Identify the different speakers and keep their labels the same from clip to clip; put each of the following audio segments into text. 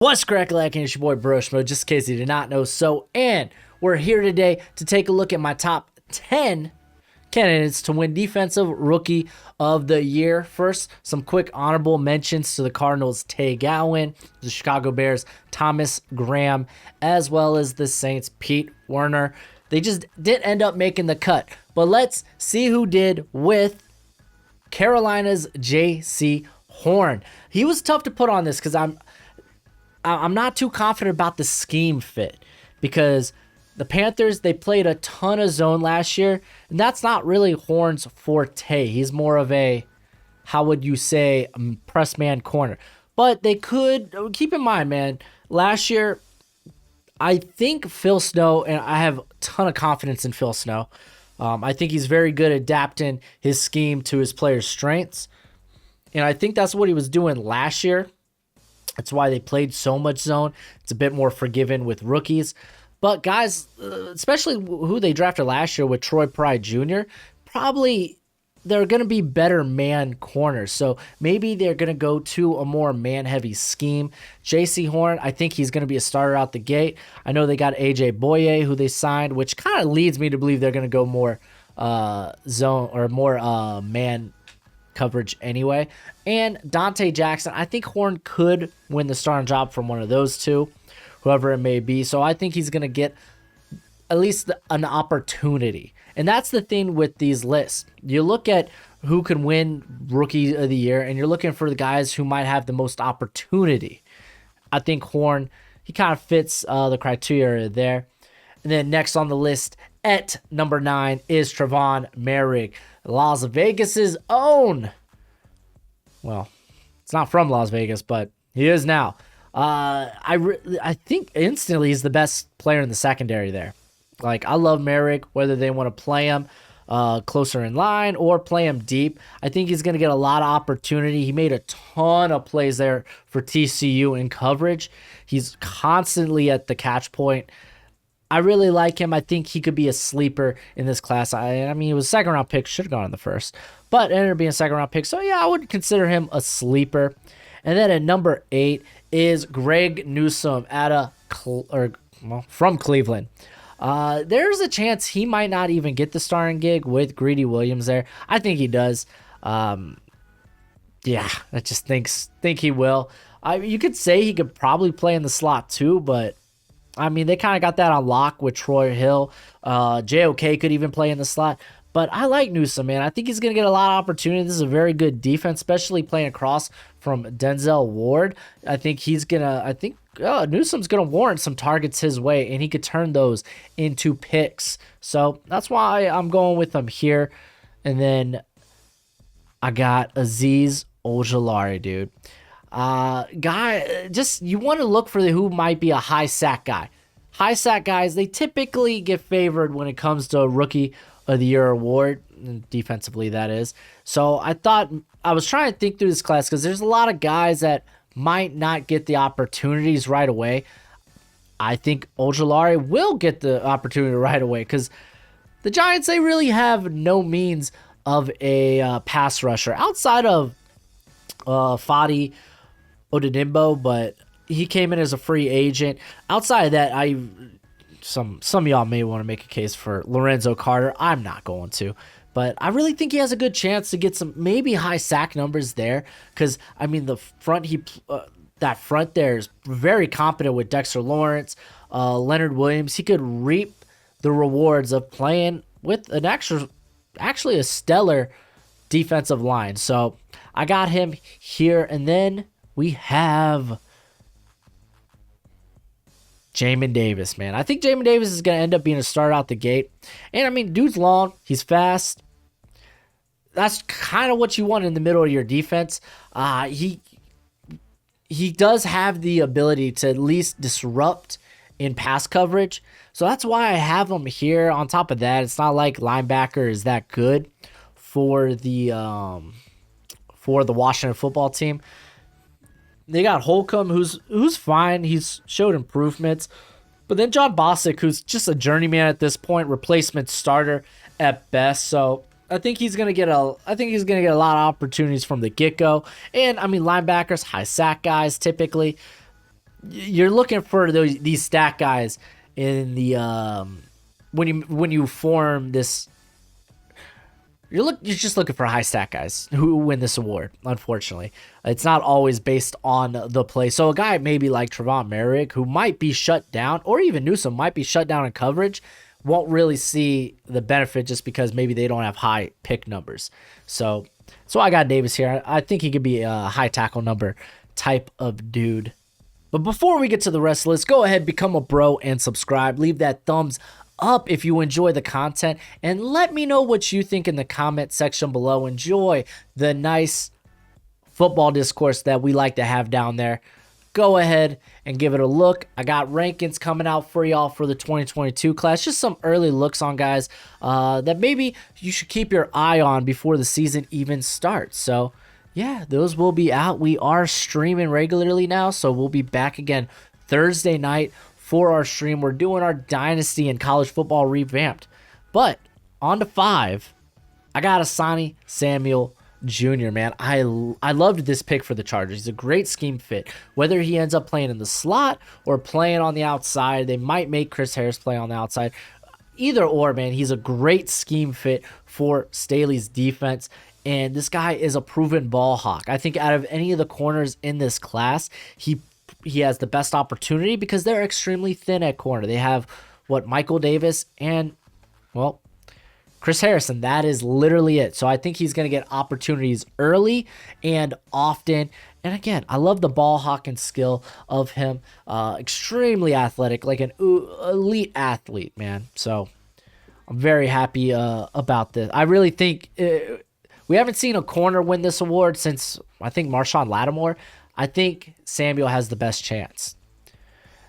Speaker 1: What's crackalacking? It's your boy Broshmo, just in case you did not know. And we're here today to take a look at my top 10 candidates to win Defensive Rookie of the Year. First, some quick honorable mentions to the Cardinals' Tay Gowan, the Chicago Bears' Thomas Graham, as well as the Saints' Pete Werner. They just didn't end up making the cut. But let's see who did with Carolina's JC Horn. He was tough to put on this because I'm not too confident about the scheme fit, because the Panthers, they played a ton of zone last year, and that's not really Horn's forte. He's more of a, how would you say, press man corner. But they could, keep in mind, man, last year, I think Phil Snow, and I have a ton of confidence in Phil Snow. I think he's very good at adapting his scheme to his players' strengths. And I think that's what he was doing last year. That's why they played so much zone. It's a bit more forgiving with rookies. But guys, especially who they drafted last year with Troy Pride Jr., probably they're going to be better man corners. So maybe they're going to go to a more man-heavy scheme. JC Horn, I think he's going to be a starter out the gate. I know they got AJ Boye, who they signed, which kind of leads me to believe they're going to go more zone or more man coverage anyway. And Dante Jackson, I think Horn could win the starting job from one of those two, whoever it may be. So I think he's going to get at least an opportunity. And that's the thing with these lists. You look at who can win Rookie of the Year, and you're looking for the guys who might have the most opportunity. I think Horn, he kind of fits the criteria there. And then next on the list at number 9 is TREVON MOEHRIG, Las Vegas's own. Well, it's not from Las Vegas, but he is now. I think instantly he's the best player in the secondary there. Like, I love MOEHRIG, whether they want to play him closer in line or play him deep. I think he's going to get a lot of opportunity. He made a ton of plays there for TCU in coverage. He's constantly at the catch point. I really like him. I think he could be a sleeper in this class. I mean, he was a second-round pick. Should have gone in the first. But ended up being a second-round pick. So, yeah, I would consider him a sleeper. And then at number 8 is Greg Newsome from Cleveland. There's a chance he might not even get the starting gig with Greedy Williams there. I think he does. Yeah, I just think he will. You could say he could probably play in the slot too, but I mean, they kind of got that on lock with Troy Hill. JOK could even play in the slot. But I like Newsome, man. I think he's going to get a lot of opportunity. This is a very good defense, especially playing across from Denzel Ward. I think Newsome's going to warrant some targets his way, and he could turn those into picks. So that's why I'm going with him here. And then I got Azeez Ojulari, dude. You want to look for who might be a high sack guy. High sack guys, they typically get favored when it comes to a Rookie of the Year award, defensively that is. So I was trying to think through this class because there's a lot of guys that might not get the opportunities right away. I think Ojulari will get the opportunity right away because the Giants, they really have no means of a pass rusher outside of Fadi Odedimbo, but he came in as a free agent. Outside of that, some of y'all may want to make a case for Lorenzo Carter. I'm not going to, but I really think he has a good chance to get some maybe high sack numbers there, because I mean that front there is very competent with Dexter Lawrence, Leonard Williams. He could reap the rewards of playing with an actually a stellar defensive line. So I got him here, and then we have Jamin Davis, man. I think Jamin Davis is going to end up being a starter out the gate. And, I mean, dude's long. He's fast. That's kind of what you want in the middle of your defense. He does have the ability to at least disrupt in pass coverage. So that's why I have him here. On top of that, it's not like linebacker is that good for the Washington football team. They got Holcomb, who's fine. He's showed improvements. But then John Bostic, who's just a journeyman at this point, replacement starter at best. So I think he's gonna get a lot of opportunities from the get-go. And I mean, linebackers, high sack guys typically. you're looking for these stat guys in the when you form this. You're just looking for high stat guys who win this award. Unfortunately, it's not always based on the play. So a guy maybe like TREVON MOEHRIG, who might be shut down, or even NEWSOME might be shut down in coverage, won't really see the benefit just because maybe they don't have high pick numbers. So I got Davis here. I think he could be a high tackle number type of dude. But before we get to the rest, let's go ahead, become a bro, and subscribe. Leave that thumbs up if you enjoy the content, and let me know what you think in the comment section below. Enjoy the nice football discourse that we like to have down there. Go ahead and give it a look. I got rankings coming out for y'all for the 2022 class. Just some early looks on guys that maybe you should keep your eye on before the season even starts. So yeah, those will be out. We are streaming regularly now, so we'll be back again Thursday night for our stream. We're doing our Dynasty and College Football Revamped. But on to 5, I got Asante Samuel Jr., man. I loved this pick for the Chargers. He's a great scheme fit. Whether he ends up playing in the slot or playing on the outside, they might make Chris Harris play on the outside. Either or, man, he's a great scheme fit for Staley's defense. And this guy is a proven ball hawk. I think out of any of the corners in this class, he has the best opportunity because they're extremely thin at corner. They have, Michael Davis and, Chris Harrison. That is literally it. So I think he's going to get opportunities early and often. And again, I love the ball hawking skill of him. Extremely athletic, like an elite athlete, man. So I'm very happy about this. I really think we haven't seen a corner win this award since, I think, Marshawn Lattimore. I think Samuel has the best chance.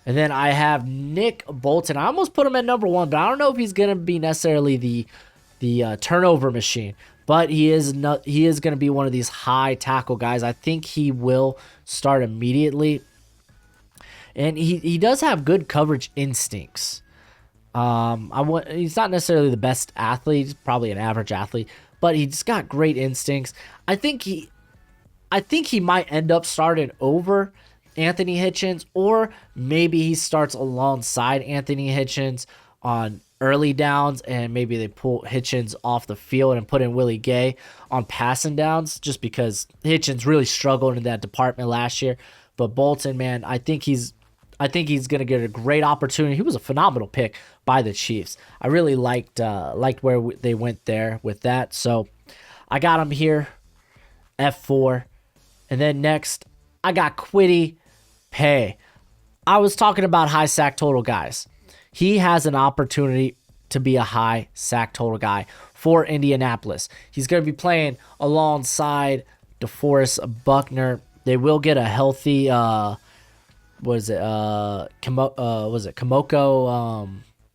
Speaker 1: And then I have Nick Bolton. I almost put him at number 1, but I don't know if he's going to be necessarily the turnover machine. But he is going to be one of these high tackle guys. I think he will start immediately. And he does have good coverage instincts. He's not necessarily the best athlete. He's probably an average athlete, but he's got great instincts. I think he might end up starting over Anthony Hitchens, or maybe he starts alongside Anthony Hitchens on early downs, and maybe they pull Hitchens off the field and put in Willie Gay on passing downs, just because Hitchens really struggled in that department last year. But Bolton, man, I think he's going to get a great opportunity. He was a phenomenal pick by the Chiefs. I really liked where they went there with that. So I got him here, F4. And then next, I got KWITY PAYE. I was talking about high sack total guys. He has an opportunity to be a high sack total guy for Indianapolis. He's going to be playing alongside DeForest Buckner. They will get a healthy, Kamoko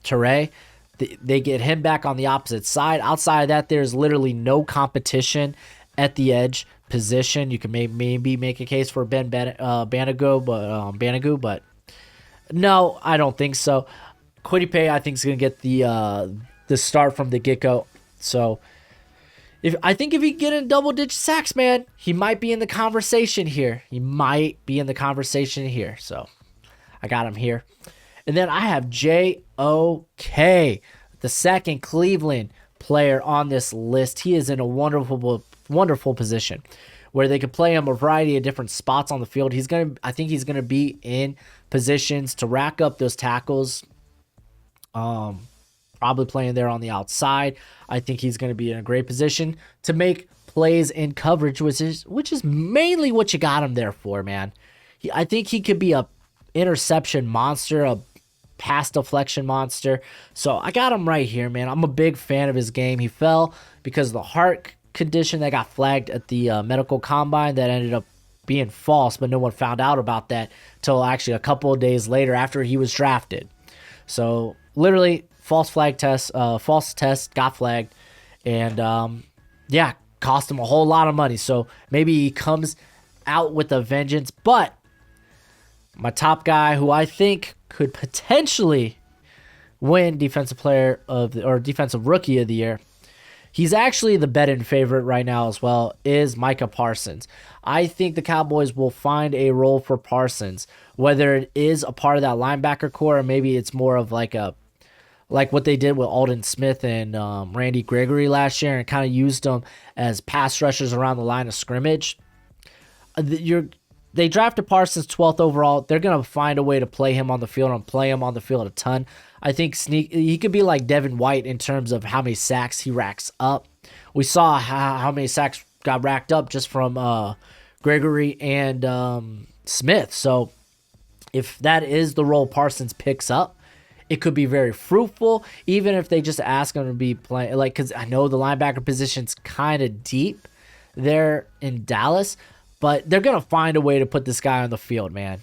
Speaker 1: Toure. They get him back on the opposite side. Outside of that, there's literally no competition at the edge position. You can maybe make a case for Ben Banogu, but no, I don't think so. KWITY PAYE, I think, is going to get the start from the get-go. So if he can get in double-digit sacks, man, he might be in the conversation here. So I got him here. And then I have JOK, the second Cleveland player on this list. He is in a wonderful position where they could play him a variety of different spots on the field. I think he's going to be in positions to rack up those tackles. Probably playing there on the outside. I think he's going to be in a great position to make plays in coverage, which is mainly what you got him there for, man. I think he could be a interception monster, a pass deflection monster. So I got him right here, man. I'm a big fan of his game. He fell because of the heart condition that got flagged at the medical combine that ended up being false, but no one found out about that till actually a couple of days later after he was drafted. So literally false test got flagged, and cost him a whole lot of money. So maybe he comes out with a vengeance. But my top guy, who I think could potentially win defensive rookie of the year, He's actually the betting favorite right now as well, is Micah Parsons. I think the Cowboys will find a role for Parsons, whether it is a part of that linebacker core or maybe it's more of like what they did with Aldon Smith and Randy Gregory last year and kind of used them as pass rushers around the line of scrimmage. They drafted Parsons 12th overall. They're going to find a way to play him on the field and play him on the field a ton. I think he could be like Devin White in terms of how many sacks he racks up. We saw how many sacks got racked up just from Gregory and Smith. So if that is the role Parsons picks up, it could be very fruitful, even if they just ask him to be playing. Like, because I know the linebacker position's kind of deep there in Dallas, but they're going to find a way to put this guy on the field, man.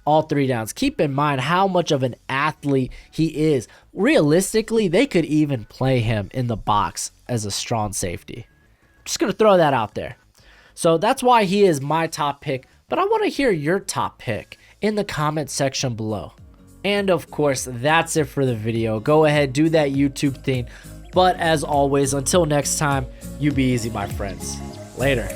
Speaker 1: All 3 downs. Keep in mind how much of an athlete he is. Realistically, they could even play him in the box as a strong safety. Just going to throw that out there. So that's why he is my top pick, but I want to hear your top pick in the comment section below. And of course, that's it for the video. Go ahead, do that YouTube thing. But as always, until next time, you be easy, my friends. Later.